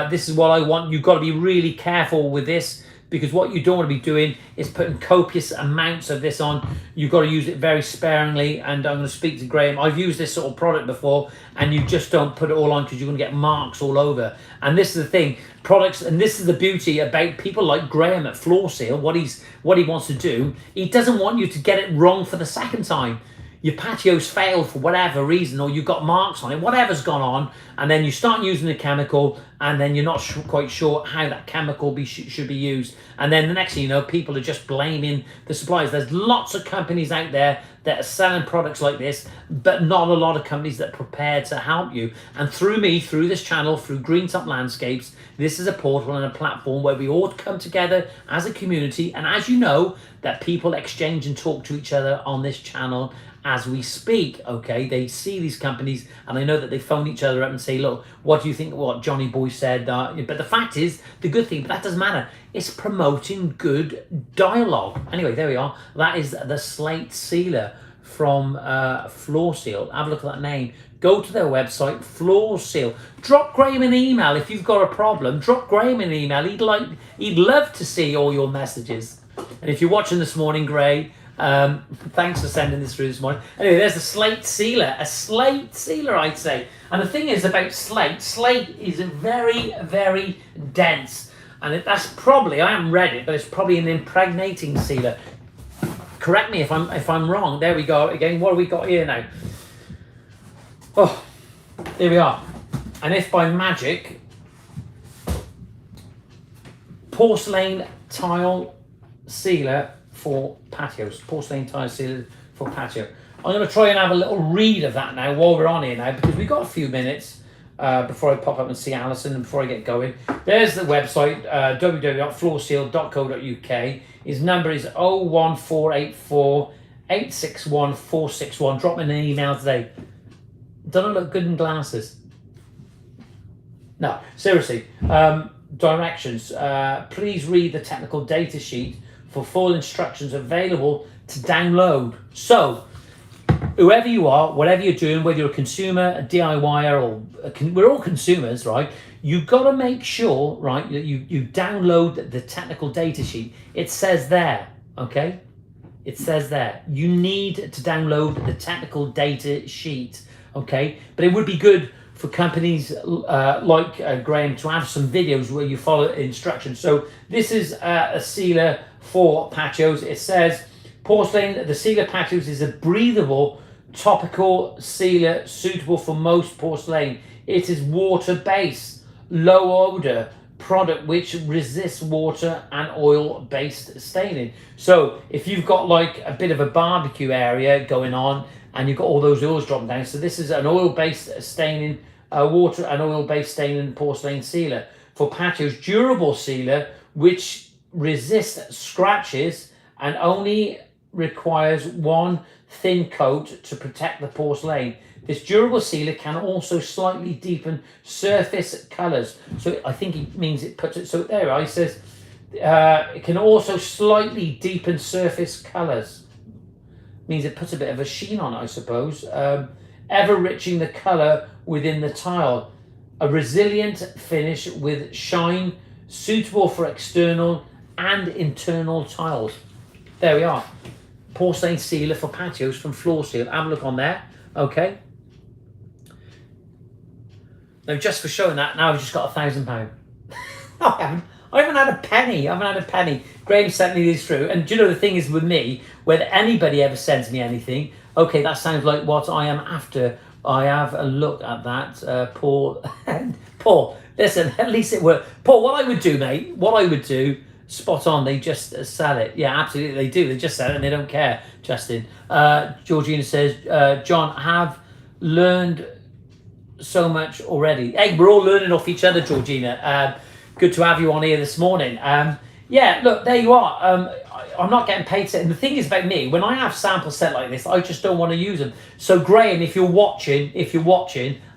This is what I want. You've got to be really careful with this, because what you don't want to be doing is putting copious amounts of this on. You've got to use it very sparingly, and I'm going to speak to Graham. I've used this sort of product before, and you just don't put it all on because you're going to get marks all over. And this is the thing, products, and this is the beauty about people like Graham at Floor Seal, what he wants to do. He doesn't want you to get it wrong for the second time. Your patio's failed for whatever reason, or you've got marks on it, whatever's gone on, and then you start using the chemical, and then you're not quite sure how that chemical should be used. And then the next thing you know, people are just blaming the suppliers. There's lots of companies out there that are selling products like this, but not a lot of companies that are prepared to help you. And through me, through this channel, through Greentop Landscapes, this is a portal and a platform where we all come together as a community. And as you know, that people exchange and talk to each other on this channel as we speak, okay? They see these companies, and I know that they phone each other up and say, look, what do you think of what Johnny Boy said? But the fact is, the good thing, but that doesn't matter. It's promoting good dialogue. Anyway, there we are. That is the slate sealer from Floor Seal. Have a look at that name. Go to their website, Floor Seal. Drop Graham an email if you've got a problem. Drop Graham an email. He'd love to see all your messages. And if you're watching this morning, Gray, thanks for sending this through this morning. Anyway, there's a slate sealer, I'd say. And the thing is about slate is very, very dense. And that's probably, I haven't read it, but it's probably an impregnating sealer. Correct me if I'm wrong. There we go again. What have we got here now? Oh, here we are. And if by magic, porcelain tile sealer for patios. Porcelain tile sealer for patio. I'm going to try and have a little read of that now while we're on here now, because we've got a few minutes before I pop up and see Alison and before I get going. There's the website, www.floorseal.co.uk. His number is 01484 861 461. Drop me an email today. Don't I look good in glasses? No, seriously. Directions. Please read the technical data sheet for full instructions available to download. So, whoever you are, whatever you're doing, whether you're a consumer, a DIYer, or we're all consumers, right? You've got to make sure, right, you download the technical data sheet. It says there, okay? It says there. You need to download the technical data sheet, okay? But it would be good for companies like Graham to have some videos where you follow instructions. So this is a sealer for patios. It says porcelain, the sealer patios is a breathable topical sealer suitable for most porcelain. It is water-based, low odor product which resists water and oil-based staining. So if you've got like a bit of a barbecue area going on and you've got all those oils dropping down, so this is an oil-based staining, water and oil-based staining porcelain sealer for patios. Durable sealer which resists scratches and only requires one thin coat to protect the porcelain. This durable sealer can also slightly deepen surface colors. So I think it means it puts it, so there it says, it can also slightly deepen surface colors. Means it puts a bit of a sheen on it, I suppose. Ever enriching the color within the tile. A resilient finish with shine, suitable for external and internal tiles. There we are. Porcelain sealer for patios from Floor Seal. Have a look on there. Okay. Now, just for showing that, now I've just got £1,000. I haven't had a penny. I haven't had a penny. Graham sent me these through. And do you know the thing is with me, whether anybody ever sends me anything, okay, that sounds like what I am after. I have a look at that. Paul, listen, at least it worked. Paul, what I would do, mate, spot on, they just sell it. Yeah, absolutely, they do. They just sell it and they don't care, Justin. Georgina says, John, have learned so much already. Hey, we're all learning off each other, Georgina. Good to have you on here this morning. Yeah, look, there you are. I'm not getting paid to, and the thing is about me, when I have samples set like this, I just don't want to use them. So Graham, if you're watching,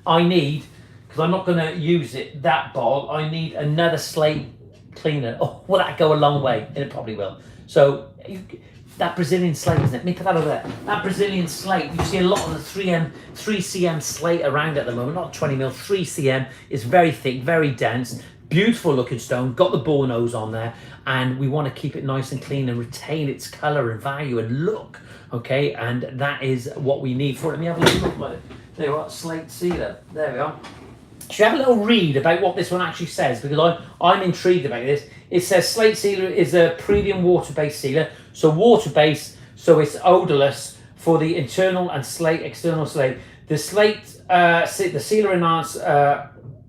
I need, because I'm not going to use it, that bottle, I need another slate cleaner. Oh, will that go a long way? And it probably will. So that Brazilian slate, isn't it? Let me put that over there. That Brazilian slate, you see a lot of the 3cm slate around at the moment, not 20mm, 3cm. It's very thick, very dense, beautiful looking stone, got the bore nose on there, and we want to keep it nice and clean and retain its color and value and look, okay? And that is what we need for it. Let me have a little look. There we are, slate sealer. There we are. Should we have a little read about what this one actually says? Because I'm intrigued about this. It says slate sealer is a premium water-based sealer. So water-based, so it's odorless for the internal and external slate. The the sealer enhances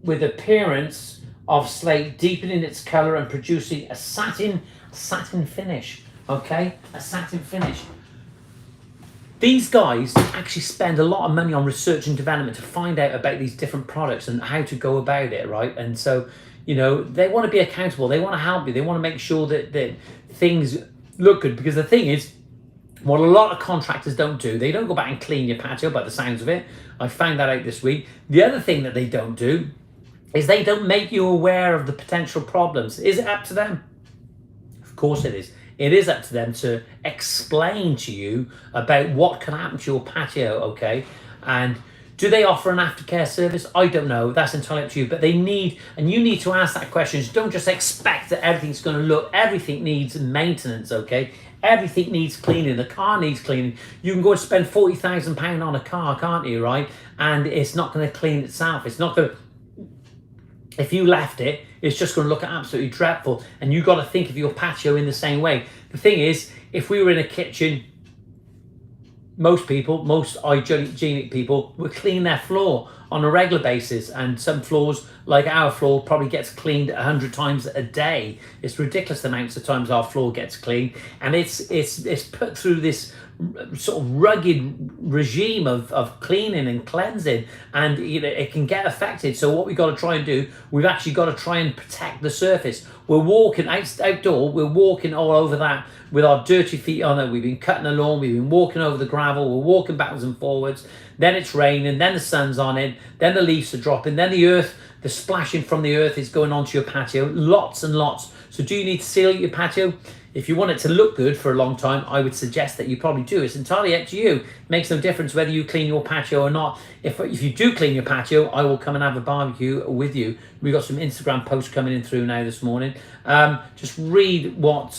with appearance of slate, deepening its color and producing a satin finish. Okay, a satin finish. These guys actually spend a lot of money on research and development to find out about these different products and how to go about it, right? And so, you know, they want to be accountable. They want to help you. They want to make sure that things look good. Because the thing is, what a lot of contractors don't do, they don't go back and clean your patio by the sounds of it. I found that out this week. The other thing that they don't do is they don't make you aware of the potential problems. Is it up to them? Of course it is. It is up to them to explain to you about what can happen to your patio, okay? And do they offer an aftercare service? I don't know. That's entirely up to you. But they need, and you need to ask that question. Don't just expect that everything's going to look, everything needs maintenance, okay? Everything needs cleaning. The car needs cleaning. You can go and spend £40,000 on a car, can't you, right? And it's not going to clean itself. It's not going to, if you left it, it's just going to look absolutely dreadful. And you've got to think of your patio in the same way. The thing is, if we were in a kitchen, most hygienic people would clean their floor on a regular basis. And some floors, like our floor, probably gets cleaned 100 times a day. It's ridiculous the amounts of times our floor gets cleaned. And it's put through this sort of rugged regime of cleaning and cleansing, and you know, it can get affected. So what we've got to try and do, we've actually got to try and protect the surface. We're walking outdoor, we're walking all over that with our dirty feet on it. We've been cutting the lawn, we've been walking over the gravel, we're walking backwards and forwards. Then it's raining, then the sun's on it, then the leaves are dropping, then the earth, the splashing from the earth is going onto your patio, lots and lots. So do you need to seal your patio? If you want it to look good for a long time, I would suggest that you probably do. It's entirely up to you. It makes no difference whether you clean your patio or not. If you do clean your patio, I will come and have a barbecue with you. We've got some Instagram posts coming in through now this morning. Just read what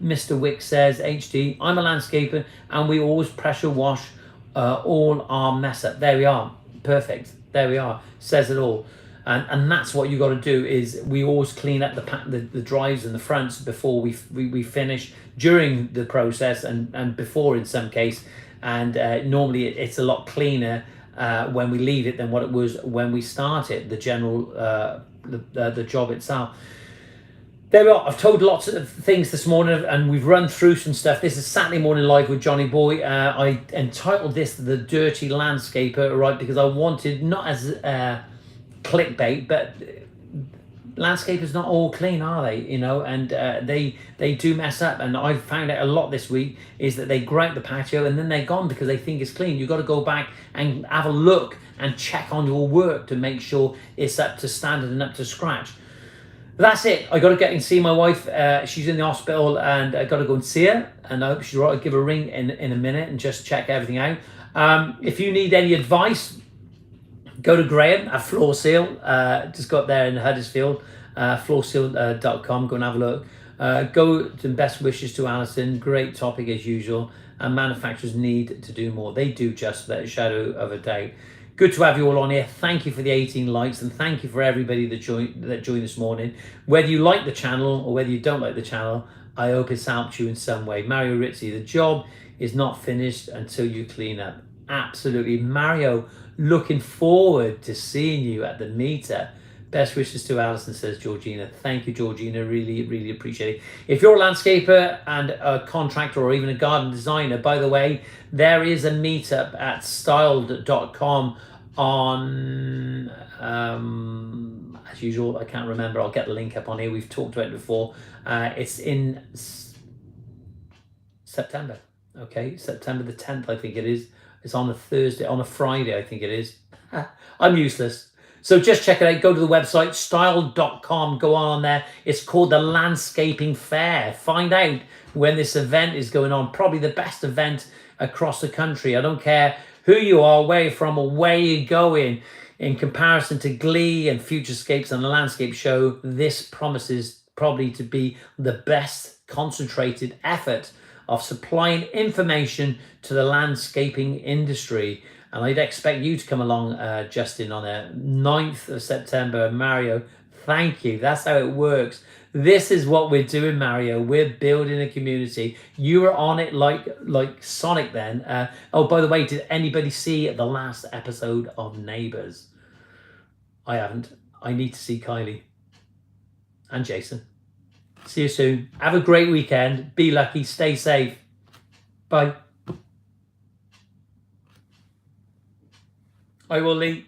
Mr. Wick says. HD, I'm a landscaper and we always pressure wash all our mess up. There we are. Perfect. There we are. Says it all. And that's what you got to do, is we always clean up the drives and the fronts before we finish, during the process and before in some case. And normally it's a lot cleaner when we leave it than what it was when we start it, the general the job itself. There we are. I've told lots of things this morning and we've run through some stuff. This is Saturday Morning Live with Johnny Boy. I entitled this The Dirty Landscaper, right, because I wanted, not as clickbait, but landscapers not all clean, are they? You know, and they do mess up. And I've found out a lot this week is that they grout the patio and then they're gone because they think it's clean. You've got to go back and have a look and check on your work to make sure it's up to standard and up to scratch. That's it. I got to get and see my wife. She's in the hospital and I got to go and see her, and I hope she's all right. I'll give her a ring in a minute and just check everything out. If you need any advice, go to Graham at Floor Seal. Just got there in Huddersfield, floorseal.com. Go and have a look. Go to best wishes to Alison. Great topic as usual. And manufacturers need to do more. They do, just without a shadow of a doubt. Good to have you all on here. Thank you for the 18 likes and thank you for everybody that joined this morning. Whether you like the channel or whether you don't like the channel, I hope it's helped you in some way. Mario Rizzi, the job is not finished until you clean up. Absolutely. Mario, looking forward to seeing you at the meetup. Best wishes to Alison, says Georgina. Thank you, Georgina. Really, really appreciate it. If you're a landscaper and a contractor or even a garden designer, by the way, there is a meetup at styled.com on, as usual, I can't remember. I'll get the link up on here. We've talked about it before. It's in September. Okay, September the 10th, I think it is. It's on a Thursday, on a Friday, I think it is. I'm useless. So just check it out. Go to the website, style.com. Go on there. It's called the Landscaping Fair. Find out when this event is going on. Probably the best event across the country. I don't care who you are, where you're from, or where you're going. In comparison to Glee and Futurescapes and the Landscape Show, this promises probably to be the best concentrated effort of supplying information to the landscaping industry. And I'd expect you to come along, Justin, on the 9th of September. Mario, thank you. That's how it works. This is what we're doing, Mario. We're building a community. You were on it like Sonic then. Oh, by the way, did anybody see the last episode of Neighbours? I haven't. I need to see Kylie and Jason. See you soon. Have a great weekend. Be lucky. Stay safe. Bye. I will leave.